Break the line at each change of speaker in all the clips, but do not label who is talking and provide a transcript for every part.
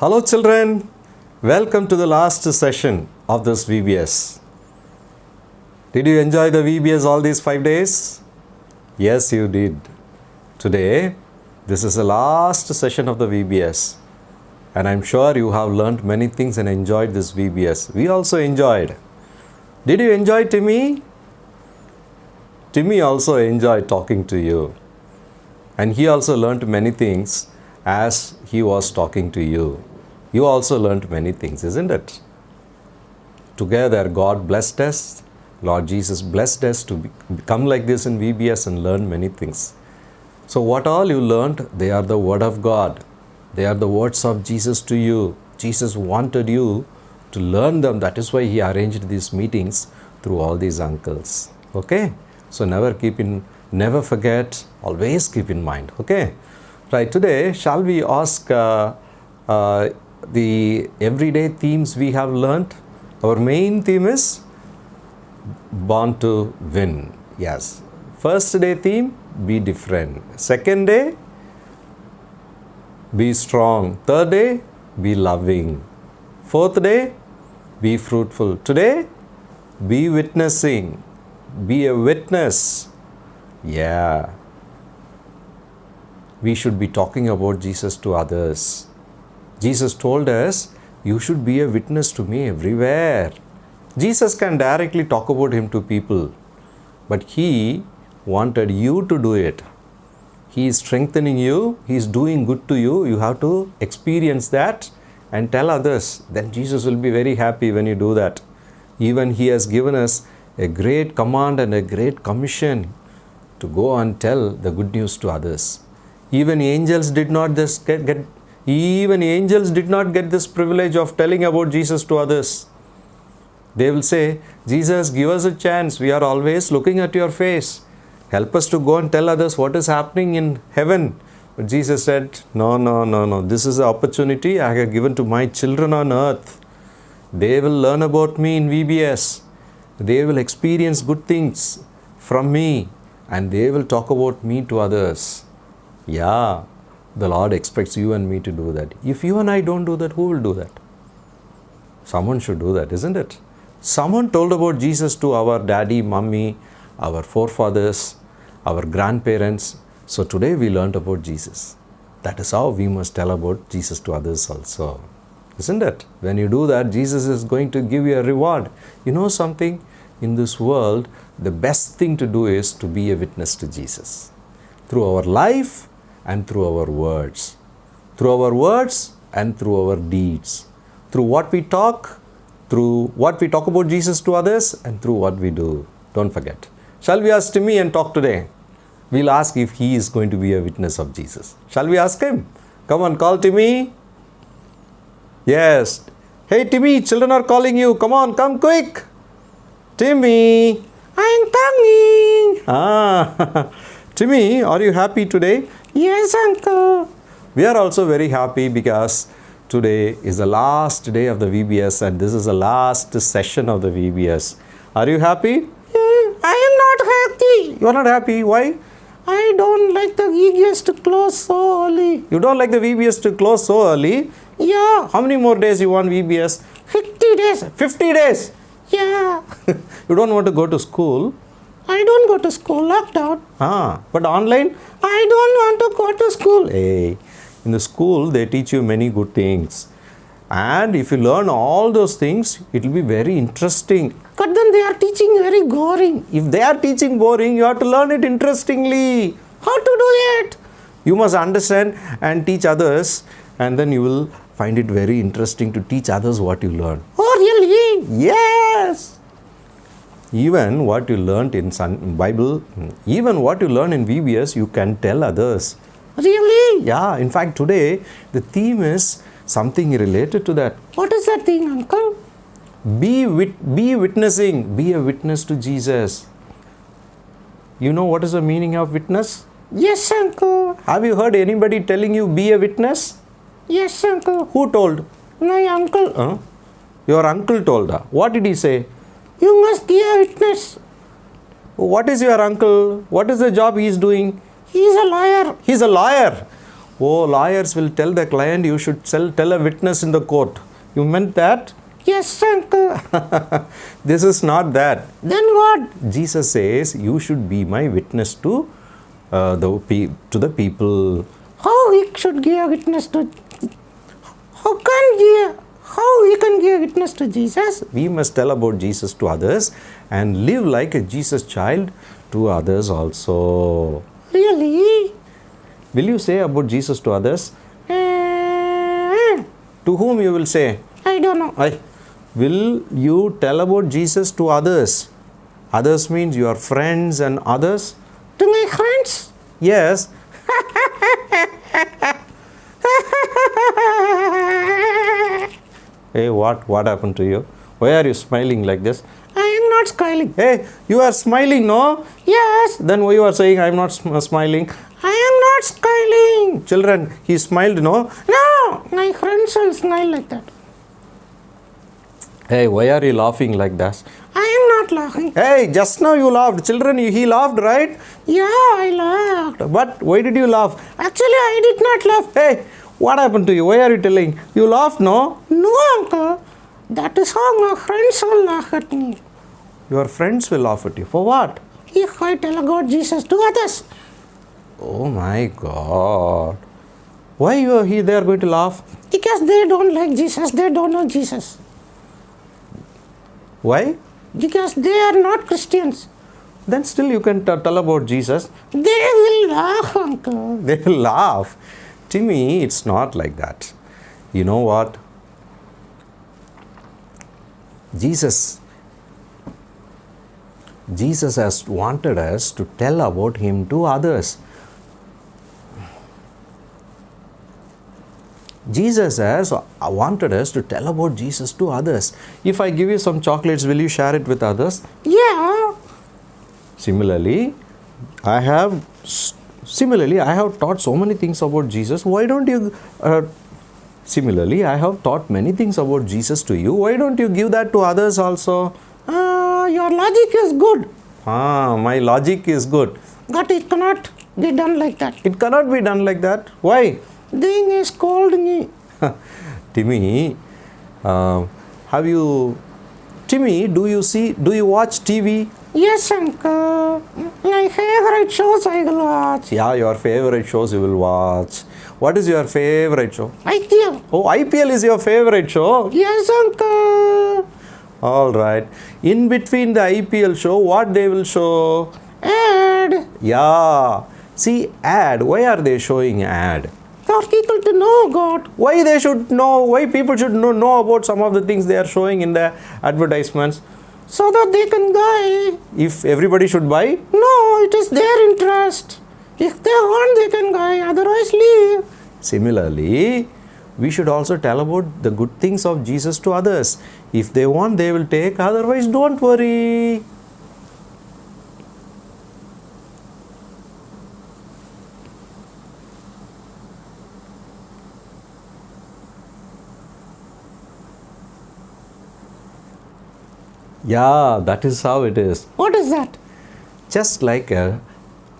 Hello children, welcome to the last session of this VBS. Did you enjoy the VBS all these 5 days? Yes, you did. Today, this is the last session of the VBS and I'm sure you have learned many things and enjoyed this VBS. We also enjoyed. Did you enjoy Timmy? Timmy also enjoyed talking to you and he also learned many things as he was talking to you. You also learned many things, isn't it? Together, God blessed us. Lord Jesus blessed us to become like this in VBS and learn many things. So what all you learned, they are the Word of God. They are the words of Jesus to you. Jesus wanted you to learn them. That is why He arranged these meetings through all these uncles. Okay? So never forget, always keep in mind. Okay? Right, today, shall we ask the everyday themes we have learnt? Our main theme is born to win. Yes. First day theme, be different. Second day, be strong. Third day, be loving. Fourth day, be fruitful. Today, be witnessing. Be a witness. Yeah. We should be talking about Jesus to others. Jesus told us, you should be a witness to me everywhere. Jesus can directly talk about Him to people, but He wanted you to do it. He is strengthening you. He is doing good to you. You have to experience that and tell others. Then Jesus will be very happy when you do that. Even He has given us a great command and a great commission to go and tell the good news to others. Even angels did not just get this privilege of telling about Jesus to others. They will say, Jesus, give us a chance. We are always looking at your face. Help us to go and tell others what is happening in heaven. But Jesus said, no. This is the opportunity I have given to my children on earth. They will learn about me in VBS. They will experience good things from me. And they will talk about me to others. Yeah. The Lord expects you and me to do that. If you and I don't do that, who will do that? Someone should do that, isn't it? Someone told about Jesus to our daddy, mummy, our forefathers, our grandparents. So today we learned about Jesus. That is how we must tell about Jesus to others also. Isn't it? When you do that, Jesus is going to give you a reward. You know something? In this world, the best thing to do is to be a witness to Jesus. Through our life, and through our words. Through our words and through our deeds. Through what we talk about Jesus to others and through what we do. Don't forget. Shall we ask Timmy and talk today? We'll ask if he is going to be a witness of Jesus. Shall we ask him? Come on, call Timmy. Yes. Hey Timmy, children are calling you. Come on, come quick. Timmy. I'm coming. Timmy, are you happy today?
Yes, uncle.
We are also very happy because today is the last day of the VBS and this is the last session of the VBS. Are you happy?
I am not happy.
You are not happy. Why?
I don't like the VBS to close so early.
You don't like the VBS to close so early?
Yeah.
How many more days you want VBS?
50 days.
50 days?
Yeah.
You don't want to go to school?
I don't go to school, lockdown.
But online?
I don't want to go to school.
Hey, in the school they teach you many good things. And if you learn all those things, it will be very interesting.
But then they are teaching very boring.
If they are teaching boring, you have to learn it interestingly.
How to do it?
You must understand and teach others and then you will find it very interesting to teach others what you learn.
Oh, really?
Yes. Even what you learned in Bible, even what you learn in VBS, you can tell others.
Really?
Yeah. In fact, today, the theme is something related to that.
What is that thing, uncle?
Be witnessing. Be a witness to Jesus. You know what is the meaning of witness?
Yes, uncle.
Have you heard anybody telling you be a witness?
Yes, uncle.
Who told?
My uncle.
Your uncle told her. What did he say?
You must be a witness.
What is your uncle? What is the job he is doing?
He is a lawyer.
He is a lawyer. Oh, lawyers will tell the client you should tell a witness in the court. You meant that?
Yes, uncle.
This is not that.
Then what?
Jesus says you should be my witness to the people.
How he should give witness to? How he can give witness to Jesus?
We must tell about Jesus to others and live like a Jesus child to others also.
Really?
Will you say about Jesus to others? To whom you will say?
I don't know.
Will you tell about Jesus to others? Others means your friends and others?
To my friends?
Yes. Hey, what happened to you? Why are you smiling like this?
I am not smiling.
Hey, you are smiling, no?
Yes.
Then why you are saying I am not smiling?
I am not smiling.
Children, he smiled, no?
No, my friends will smile like that.
Hey, why are you laughing like that?
I am not laughing.
Hey, just now you laughed. Children, he laughed, right?
Yeah, I laughed.
But why did you laugh?
Actually, I did not laugh.
Hey, what happened to you? Why are you telling? You laughed, no?
No, uncle. That is how my friends will laugh at me.
Your friends will laugh at you. For what?
If I tell about Jesus to others.
Oh my God. Why they are going to laugh?
Because they don't like Jesus. They don't know Jesus.
Why?
Because they are not Christians.
Then still you can tell about Jesus.
They will laugh, uncle.
They will laugh. Timmy, it's not like that. You know what? Jesus has wanted us to tell about him to others. Jesus has wanted us to tell about Jesus to others. If I give you some chocolates, will you share it with others?
Yeah.
Similarly, I have taught so many things about Jesus. Why don't you? Similarly, I have taught many things about Jesus to you. Why don't you give that to others also?
Your logic is good.
My logic is good.
But it cannot be done like that.
It cannot be done like that. Why?
Thing is called me.
Timmy, Timmy, do you watch TV?
Yes, uncle. My favorite shows I will watch.
Yeah, your favorite shows you will watch. What is your favorite show?
IPL.
Oh, IPL is your favorite show?
Yes, uncle.
All right. In between the IPL show, what they will show?
Ad.
Yeah. See, ad. Why are they showing ad?
For people to know God.
Why they should know? Why people should know about some of the things they are showing in the advertisements?
So that they can buy.
If everybody should buy?
No, it is their interest. If they want, they can buy. Otherwise, leave.
Similarly, we should also tell about the good things of Jesus to others. If they want, they will take. Otherwise, don't worry. Yeah, that is how it is.
What is that?
Just like a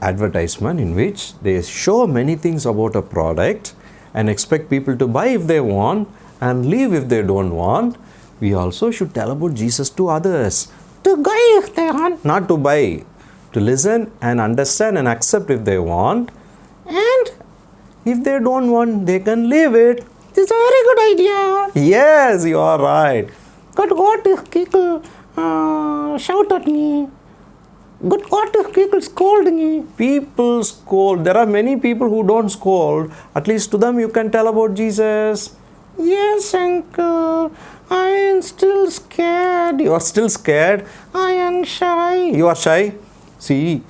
advertisement in which they show many things about a product and expect people to buy if they want and leave if they don't want, we also should tell about Jesus to others.
To buy if they want.
Not to buy, to listen and understand and accept if they want.
And
If they don't want, they can leave it.
this is a very good idea.
Yes, you are right.
But what if people shout at me? But what if people scold me?
People scold. There are many people who don't scold. At least to them you can tell about Jesus.
Yes, uncle. I am still scared.
You are still scared.
I am shy.
You are shy. See,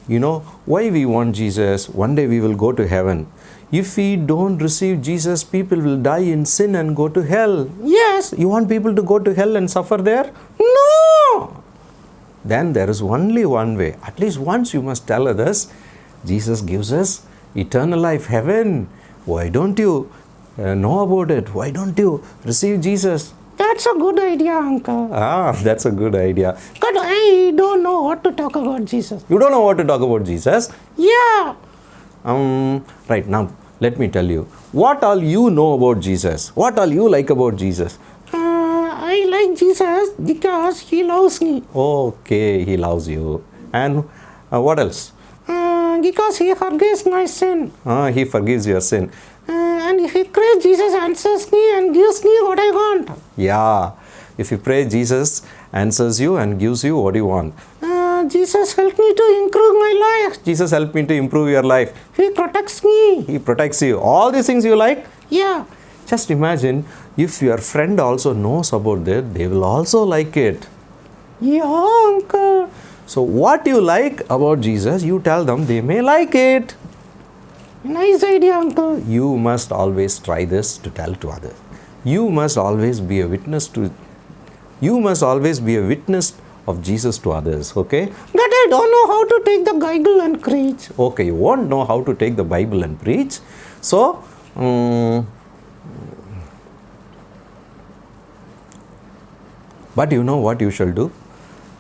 you know why we want Jesus. One day we will go to heaven. If we don't receive Jesus, people will die in sin and go to hell.
Yes.
You want people to go to hell and suffer there?
No.
Then there is only one way. At least once you must tell others, Jesus gives us eternal life, heaven. Why don't you know about it? Why don't you receive Jesus?
That's a good idea, uncle.
That's a good idea.
But I don't know what to talk about Jesus.
You don't know what to talk about Jesus?
Yeah.
Right, now Let me tell you. What all you know about Jesus? What all you like about Jesus?
I like Jesus because he loves me.
Okay, he loves you. And what else?
Because he forgives my sin.
He forgives your sin.
And if I pray, Jesus answers me and gives me what I want.
Yeah. If you pray, Jesus answers you and gives you what you want.
Jesus helped me to improve my life.
Jesus helped me to improve your life.
He protects me.
He protects you. All these things you like?
Yeah.
Just imagine if your friend also knows about that, they will also like it.
Yeah, uncle.
So what you like about Jesus, you tell them, they may like it.
Nice idea, uncle.
You must always try this to tell to others. You must always be a witness of Jesus to others, okay?
But I don't know how to take the Bible and preach.
Okay, you won't know how to take the Bible and preach. So, but you know what you shall do?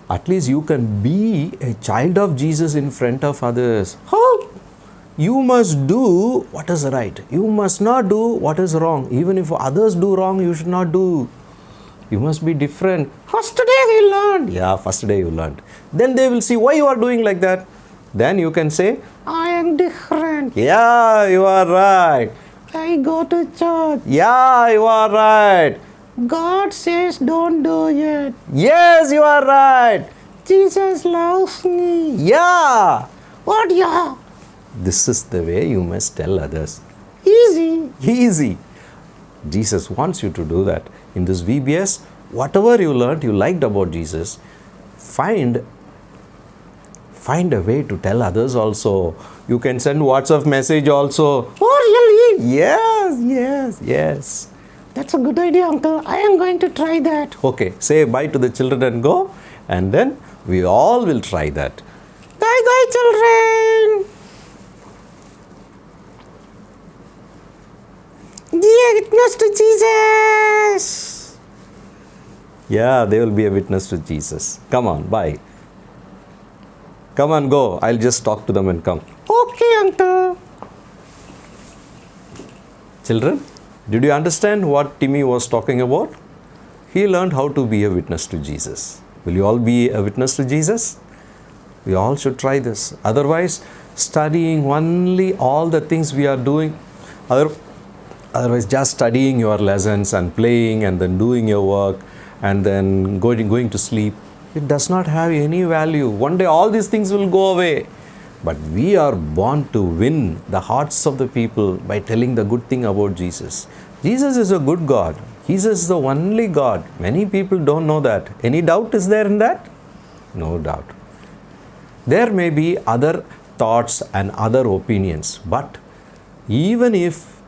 At least you can be a child of Jesus in front of others.
How?
You must do what is right. You must not do what is wrong. Even if others do wrong, you should not do. You must be different.
First day we learned.
Yeah, first day you learned. Then they will see why you are doing like that. Then you can say,
I am different.
yeah, you are right.
I go to church.
Yeah, you are right.
God says don't do it.
Yes, you are right.
Jesus loves me.
Yeah.
What, yeah?
This is the way you must tell others.
Easy.
Easy. Jesus wants you to do that. In this VBS, whatever you learned, you liked about Jesus, find a way to tell others also. You can send WhatsApp message also.
Oh, really?
Yes.
That's a good idea, uncle. I am going to try that.
Okay, say bye to the children and go, and then we all will try that.
Bye, children. Be a witness to Jesus.
Yeah, they will be a witness to Jesus. Come on, bye. Come on, go. I'll just talk to them and come.
Okay, uncle.
Children, did you understand what Timmy was talking about? He learned how to be a witness to Jesus. Will you all be a witness to Jesus? We all should try this. Otherwise, studying only all the things we are doing, otherwise just studying your lessons and playing and then doing your work and then going to sleep, it does not have any value. One day all these things will go away. But we are born to win the hearts of the people by telling the good thing about Jesus. Jesus is a good God. Jesus is the only God. Many people don't know that. Any doubt is there in that? No doubt. There may be other thoughts and other opinions, but even if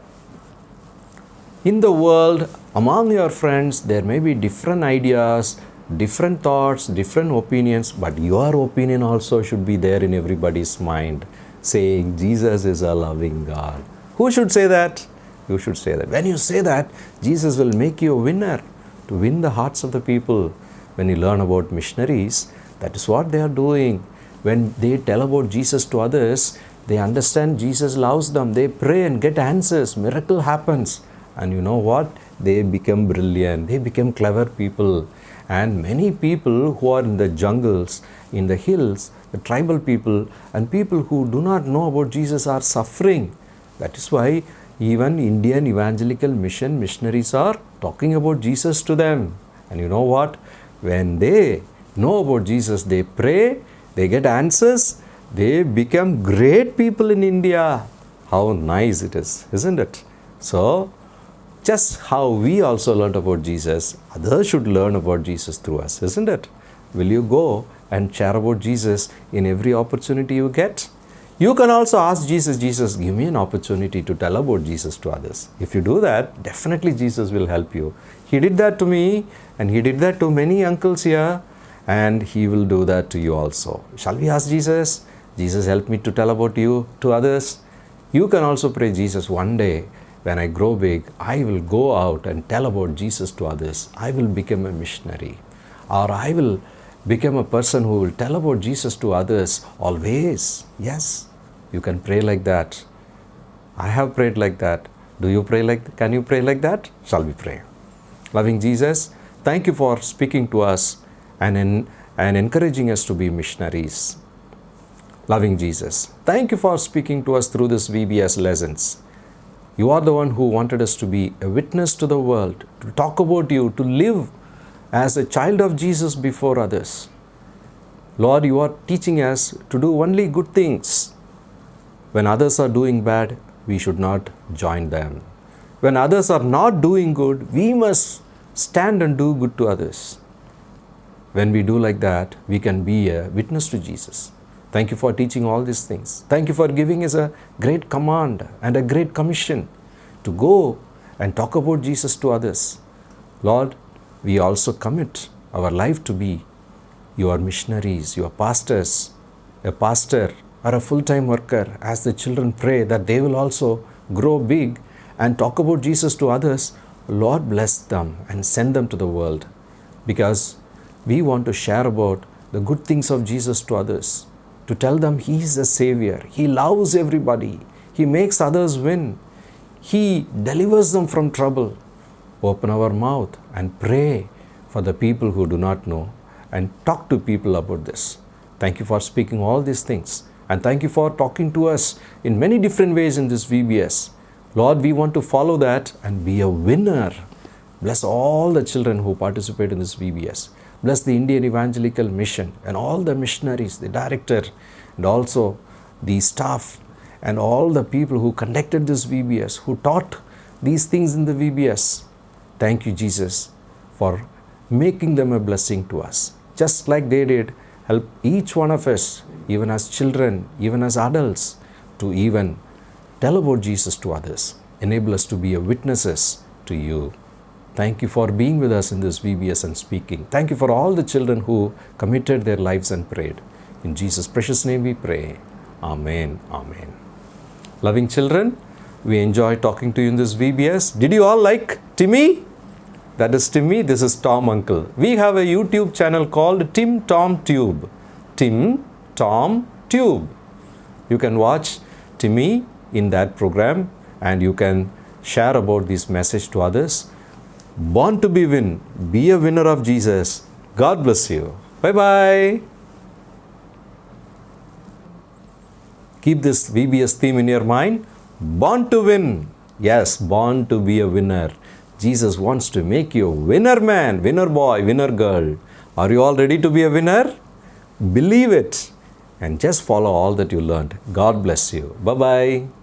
in the world, among your friends, there may be different ideas, different thoughts, different opinions, but your opinion also should be there in everybody's mind, saying Jesus is a loving God. Who should say that? You should say that. When you say that, Jesus will make you a winner to win the hearts of the people. When you learn about missionaries, that is what they are doing. When they tell about Jesus to others, they understand Jesus loves them. They pray and get answers. Miracle happens. And you know what? They become brilliant. They become clever people. And many people who are in the jungles, in the hills, the tribal people, and people who do not know about Jesus are suffering. That is why even Indian evangelical mission missionaries are talking about Jesus to them. And you know what? When they know about Jesus, they pray, they get answers, they become great people in India. How nice it is, isn't it? So, just how we also learned about Jesus, others should learn about Jesus through us, isn't it? Will you go and share about Jesus in every opportunity you get? You can also ask Jesus, Jesus, give me an opportunity to tell about Jesus to others. If you do that, definitely Jesus will help you. He did that to me, and He did that to many uncles here, and He will do that to you also. Shall we ask Jesus? Jesus, help me to tell about you to others. You can also pray, Jesus, one day when I grow big, I will go out and tell about Jesus to others. I will become a missionary, or I will become a person who will tell about Jesus to others always. Yes, you can pray like that. I have prayed like that. Do you pray like, can you pray like that? Shall we pray? Loving Jesus, thank you for speaking to us and encouraging us to be missionaries. Loving Jesus, thank you for speaking to us through this VBS lessons. You are the one who wanted us to be a witness to the world, to talk about you, to live as a child of Jesus before others. Lord, you are teaching us to do only good things. When others are doing bad, we should not join them. When others are not doing good, we must stand and do good to others. When we do like that, we can be a witness to Jesus. Thank you for teaching all these things. Thank you for giving us a great command and a great commission to go and talk about Jesus to others. Lord, we also commit our life to be your missionaries, your pastors, a pastor or a full-time worker, as the children pray that they will also grow big and talk about Jesus to others. Lord, bless them and send them to the world, because we want to share about the good things of Jesus to others, to tell them He is a Savior, He loves everybody, He makes others win, He delivers them from trouble. Open our mouth and pray for the people who do not know and talk to people about this. Thank you for speaking all these things, and thank you for talking to us in many different ways in this VBS. Lord, we want to follow that and be a winner. Bless all the children who participate in this VBS. Bless the Indian Evangelical Mission and all the missionaries, the director, and also the staff, and all the people who conducted this VBS, who taught these things in the VBS. Thank you, Jesus, for making them a blessing to us. Just like they did, help each one of us, even as children, even as adults, to even tell about Jesus to others. Enable us to be a witnesses to you. Thank you for being with us in this VBS and speaking. Thank you for all the children who committed their lives and prayed. In Jesus' precious name we pray. Amen. Amen. Loving children, we enjoy talking to you in this VBS. Did you all like Timmy? That is Timmy. This is Tom Uncle. We have a YouTube channel called Tim Tom Tube. Tim Tom Tube. You can watch Timmy in that program, and you can share about this message to others. Born to be win. Be a winner of Jesus. God bless you. Bye-bye. Keep this VBS theme in your mind. Born to win. Yes, born to be a winner. Jesus wants to make you a winner man, winner boy, winner girl. Are you all ready to be a winner? Believe it and just follow all that you learned. God bless you. Bye-bye.